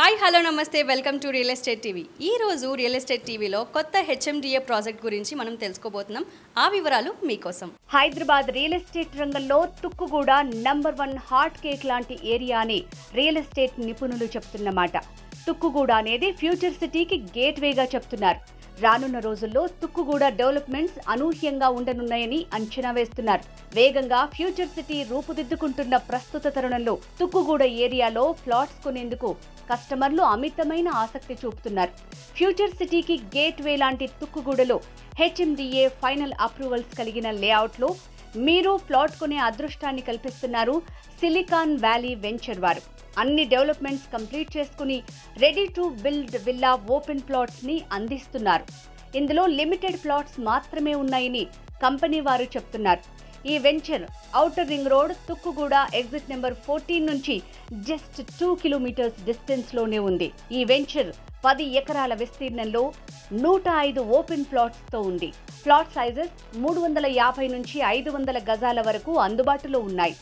Hi hello నమస్తే welcome to real estate TV. ఈ రోజు రియల్ ఎస్టేట్ టీవీలో కొత్త హెచ్ఎండిఏ ప్రాజెక్ట్ గురించి మనం తెలుసుకోబోతున్నాం. ఆ వివరాలు మీకోసం. హైదరాబాద్ రియల్ ఎస్టేట్ రంగంలో తుక్కుగూడ #1 హాట్ కేక్ లాంటి ఏరియా అని రియల్ ఎస్టేట్ నిపుణులు చెప్తున్నమాట. తుక్కుగూడ అనేది ఫ్యూచర్ సిటీకి గేట్వేగా చెప్తున్నారు. రానున్న రోజుల్లో తుక్కుగూడ డెవలప్మెంట్స్ అనూహ్యంగా ఉండనున్నాయని అంచనా వేస్తున్నారు. వేగంగా ఫ్యూచర్ సిటీ రూపుదిద్దుకుంటున్న ప్రస్తుత తరుణంలో తుక్కుగూడ ఏరియాలో ప్లాట్స్ కొనేందుకు కస్టమర్లు అమితమైన ఆసక్తి చూపుతున్నారు. ఫ్యూచర్ సిటీకి గేట్వే లాంటి తుక్కుగూడలో హెచ్ఎండిఏ ఫైనల్ అప్రూవల్స్ కలిగిన లేఅవుట్లో మీరు ప్లాట్ కొనే అదృష్టాన్ని కల్పిస్తున్నారు సిలికాన్ వ్యాలీ వెంచర్ వారు. అన్ని డెవలప్మెంట్స్ కంప్లీట్ చేసుకుని ready to build villa open plots ని అందిస్తున్నారు. ఇందులో లిమిటెడ్ ప్లాట్స్ మాత్రమే ఉన్నాయని కంపెనీ వారు చెప్తున్నారు. ఈ venture outer ring road Tukkuguda exit number 14 నుంచి జస్ట్ 2 కిలోమీటర్స్ డిస్టెన్స్ లోనే ఉంది. ఈ వెంచర్ 10 ఎకరాల విస్తీర్ణంలో 105 ఓపెన్ ప్లాట్స్ తో ఉంది. ప్లాట్ సైజెస్ 350 నుంచి 500 గజాల వరకు అందుబాటులో ఉన్నాయి.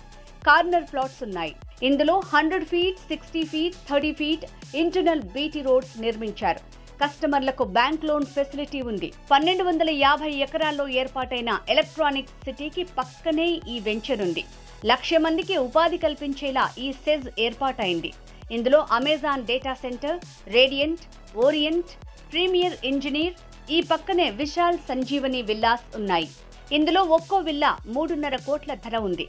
కార్నర్ ప్లాట్స్ ఉన్నాయి. ఇందులో 100 feet, 60 feet, 30 feet internal BT roads నిర్మించారు. కస్టమర్లకు బ్యాంక్ లోన్ ఫెసిలిటీ ఉంది. 1250 ఎకరాల్లో ఏర్పాటైన ఎలక్ట్రానిక్ సిటీకి పక్కనే ఈ వెంచర్ ఉంది. 1,00,000 మందికి ఉపాధి కల్పించేలా ఈ సెజ్ ఏర్పాటైంది. ఇందులో Amazon data center, Radiant, Orient, Premier engineer, ఈ పక్కనే విశాల్ సంజీవని విల్లాస్ ఉన్నాయి. ఇందులో ఒక్కో విల్లా 3.5 కోట్ల ధర ఉంది.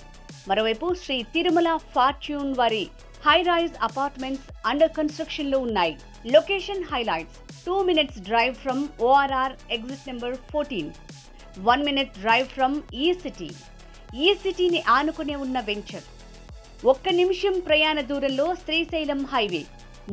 మరోవైపు శ్రీ తిరుమల ఫార్చ్యూన్ వారి high rise apartments under construction లో ఉన్నాయి. Location highlights: 2 minutes drive from ORR exit number 14, 1 minute drive from ఈ సిటీని ఆనుకునే ఉన్న వెంచర్. 1 నిమిషం ప్రయాణ దూరంలో శ్రీశైలం హైవే,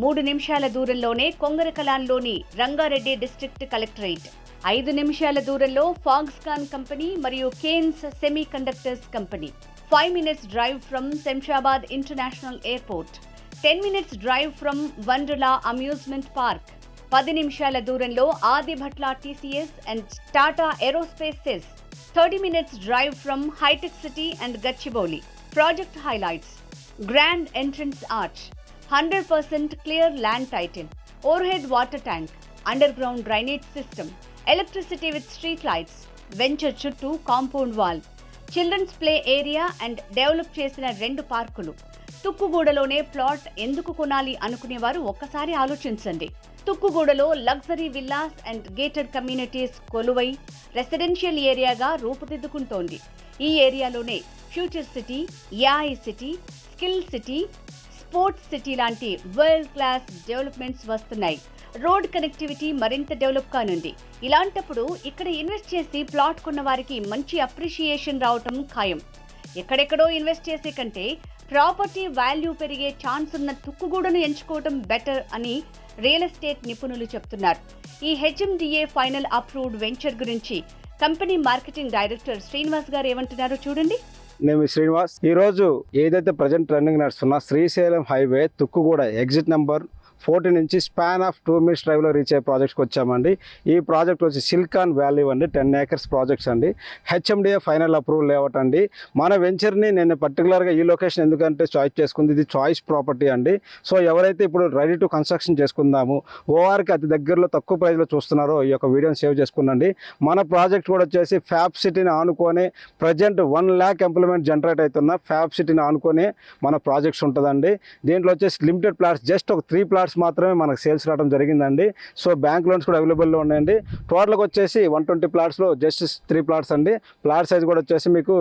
3 నిమిషాల దూరంలోనే కొంగరకలాన్లోని రంగారెడ్డి డిస్ట్రిక్ట్ కలెక్టరేట్, 5 నిమిషాల దూరంలో ఫాక్స్కాన్ కంపెనీ మరియు Kaynes semiconductors company, 5 minutes drive from Shamshabad international airport, 10 minutes drive from Wonderla amusement park, 10 నిమిషాల దూరంలో Adibatla TCS and Tata aerospaces, 30 minutes drive from hitech city and Gachibowli. Project highlights: grand entrance arch, 100% clear land title, overhead water tank, underground drainage system, electricity with street lights, venture చుట్టూ compound wall, children's play area and develop చేసిన 2 పార్కులు. తుక్కుగూడలోనే plot ఎందుకు కొనాలి అనుకునేవారు ఒక్కసారి ఆలోచించండి. తుక్కుగూడలో luxury villas and gated communities కొలువై రెసిడెన్షియల్ ఏరియాగా రూపుదిద్దుకుంటోంది. ఈ ఏరియాలోనే future city, AI city, skill city, sports city లాంటి వరల్డ్ క్లాస్ డెవలప్మెంట్స్ వస్తున్నాయి. రోడ్ కనెక్టివిటీ మరింత డెవలప్ కానుంది. ఇలాంటప్పుడు ఇక్కడ ఇన్వెస్ట్ చేసి ప్లాట్ కొన్న వారికి మంచి అప్రిషియేషన్ రావటం ఖాయం. ఎక్కడెక్కడో ఇన్వెస్ట్ చేసే కంటే ప్రాపర్టీ వాల్యూ పెరిగే ఛాన్స్ ఉన్న తుక్కుగూడను ఎంచుకోవడం బెటర్ అని రియల్ ఎస్టేట్ నిపుణులు చెప్తున్నారు. ఈ హెచ్ఎండిఏ ఫైనల్ అప్రూవ్డ్ వెంచర్ గురించి కంపెనీ మార్కెటింగ్ డైరెక్టర్ శ్రీనివాస్ గారు ఏమంటున్నారో చూడండి. నేను శ్రీనివాస్. ఈరోజు ఏదైతే ప్రజెంట్ రన్నింగ్ నడుస్తున్నా Srisailam highway Tukkuguda exit number 14 నుంచి స్పాన్ ఆఫ్ 2 minutes డ్రైవ్లో రీచ్ అయ్యే ప్రాజెక్ట్కి వచ్చామండి. ఈ ప్రాజెక్ట్ వచ్చి సిలికాన్ వ్యాలీ అండి, 10 acres ప్రాజెక్ట్స్ అండి. హెచ్ఎండిఏ ఫైనల్ అప్రూవల్ లేఅవుట్ అండి. మన వెంచర్ని నేను పర్టికులర్గా ఈ లొకేషన్ ఎందుకంటే చాయిస్ చేసుకుంది, ఇది చాయిస్ ప్రాపర్టీ అండి. సో ఎవరైతే ఇప్పుడు రెడీ టు కన్స్ట్రక్షన్ చేసుకుందాము, ఓఆర్కి అతి దగ్గరలో తక్కువ ప్రైస్లో చూస్తున్నారో ఈ యొక్క వీడియోని సేవ్ చేసుకున్నాండి. మన ప్రాజెక్ట్ కూడా వచ్చేసి ఫ్యాబ్ సిటీని ఆనుకొని ప్రజెంట్ 1 lakh ఎంప్లాయ్మెంట్ జనరేట్ అవుతున్న ఫ్యాబ్ సిటీని ఆనుకొని మన ప్రాజెక్ట్స్ ఉంటుందండి. దీంట్లో వచ్చేసి లిమిటెడ్ ప్లాట్స్, జస్ట్ ఒక 3 plots మాత్రమే మనకు సేల్స్ రావడం జరిగిందండి. సో బ్యాంక్ లోన్స్ కూడా అవైలబుల్లో ఉన్నాయండి. టోటల్గా వచ్చేసి 120 ప్లాట్స్లో జస్ట్ 3 plots అండి. ప్లాట్ సైజ్ కూడా వచ్చేసి మీకు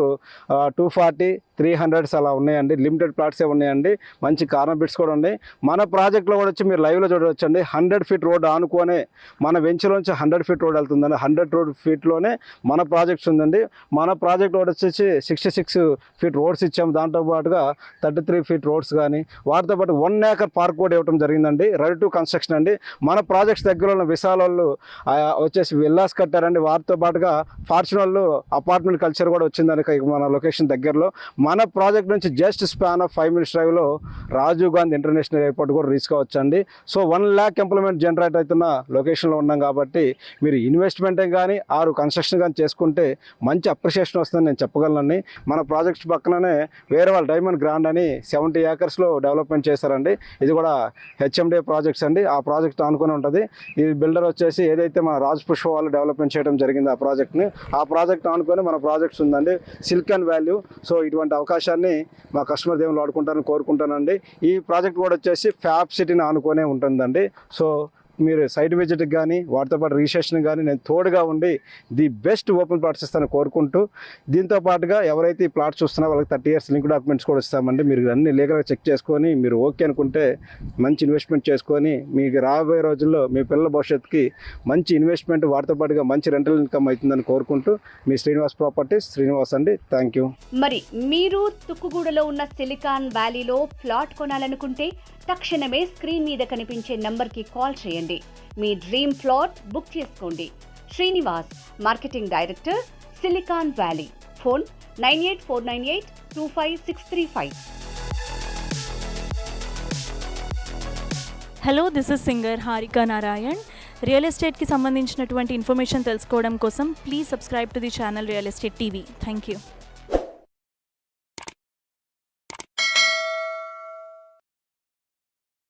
240, 300 అలా ఉన్నాయండి. లిమిటెడ్ ప్లాట్సే ఉన్నాయండి. మంచి కార్నర్ బిట్స్ కూడా ఉన్నాయి. మన ప్రాజెక్ట్లో కూడా వచ్చి మీరు లైవ్లో చూడవచ్చండి. 100 feet రోడ్ ఆనుకోనే మన వెంచర్ నుంచి 100 feet రోడ్ వెళ్తుందండి. 100 feetలోనే మన ప్రాజెక్ట్స్ ఉందండి. మన ప్రాజెక్ట్ రోడ్ వచ్చేసి 66 feet రోడ్స్ ఇచ్చాము. దాంతో పాటుగా 33 feet రోడ్స్ కానీ వాటితో పాటు 1 acre పార్క్ కూడా ఇవ్వడం జరిగిందండి. రెడీ టు కన్స్ట్రక్షన్ అండి. మన ప్రాజెక్ట్స్ దగ్గర ఉన్న విశాల్ వాళ్ళు వచ్చేసి విల్లాస్ కట్టారండి. వాటితో పాటుగా ఫార్చ్యూన్ వాళ్ళు అపార్ట్మెంట్ కల్చర్ కూడా వచ్చిందండి మన లొకేషన్ దగ్గరలో. మన ప్రాజెక్ట్ నుంచి జస్ట్ స్పాన్ ఆఫ్ 5 minutes డ్రైవ్లో రాజీవ్ గాంధీ ఇంటర్నేషనల్ ఎయిర్పోర్ట్ కూడా రీచ్ కావచ్చండి. సో 1 lakh ఎంప్లాయ్మెంట్ జనరేట్ అవుతున్న లొకేషన్లో ఉన్నాం కాబట్టి మీరు ఇన్వెస్ట్మెంటే కానీ కన్స్ట్రక్షన్ కానీ చేసుకుంటే మంచి అప్రిషియేషన్ వస్తుందని నేను చెప్పగలనండి. మన ప్రాజెక్ట్స్ పక్కననే వేరే వాళ్ళు డైమండ్ గ్రాండ్ అని 70 acresలో డెవలప్మెంట్ చేశారండి. ఇది కూడా హెచ్ఎండిఏ ప్రాజెక్ట్స్ అండి. ఆ ప్రాజెక్ట్ ఆనుకొని ఉంటుంది. ఈ బిల్డర్ వచ్చేసి ఏదైతే మన రాజ్ పుష్ప వాళ్ళు డెవలప్మెంట్ చేయడం జరిగింది ఆ ప్రాజెక్ట్ ఆనుకొని మన ప్రాజెక్ట్స్ ఉందండి, సిలికాన్ వ్యాలీ. సో ఇటువంటి అవకాశాన్ని మా కస్టమర్ దేవులు వాడుకుంటారని కోరుకుంటానండి. ఈ ప్రాజెక్ట్ కూడా వచ్చేసి ఫ్యాబ్ సిటీని ఆనుకొనే ఉంటుందండి. సో మీరు సైట్ విజిట్కి కానీ వాటితో పాటు రిజిస్ట్రేషన్ కానీ నేను తోడుగా ఉండి ది బెస్ట్ ఓపెన్ ప్లాట్స్ ఇస్తాను కోరుకుంటూ, దీంతో పాటుగా ఎవరైతే ఈ ప్లాట్స్ చూస్తున్నారో వాళ్ళకి 30 years లింక్ డాక్యుమెంట్స్ కూడా ఇస్తామండి. మీరు అన్ని లీగల్గా చెక్ చేసుకొని మీరు ఓకే అనుకుంటే మంచి ఇన్వెస్ట్మెంట్ చేసుకొని మీకు రాబోయే రోజుల్లో మీ పిల్లల భవిష్యత్తుకి మంచి ఇన్వెస్ట్మెంట్ వాటితో పాటుగా మంచి రెంటల్ ఇన్కమ్ అవుతుందని కోరుకుంటూ మీ శ్రీనివాస్ ప్రాపర్టీస్ శ్రీనివాస్ అండి. Thank you. మరి మీరు తుక్కుగూడలో ఉన్న సిలికాన్ వ్యాలీలో ప్లాట్ కొనాలనుకుంటే తక్షణమే స్క్రీన్ మీద కనిపించే నంబర్కి కాల్ చేయండి. మీ డ్రీమ్ ప్లాట్ బుక్ చేసుకోండి. Srinivas, marketing director, Silicon Valley. Phone 9849825635. Hello, this is singer Harika Narayan. Real ఎస్టేట్కి సంబంధించినటువంటి ఇన్ఫర్మేషన్ తెలుసుకోవడం కోసం please subscribe to the channel real estate TV. Thank you.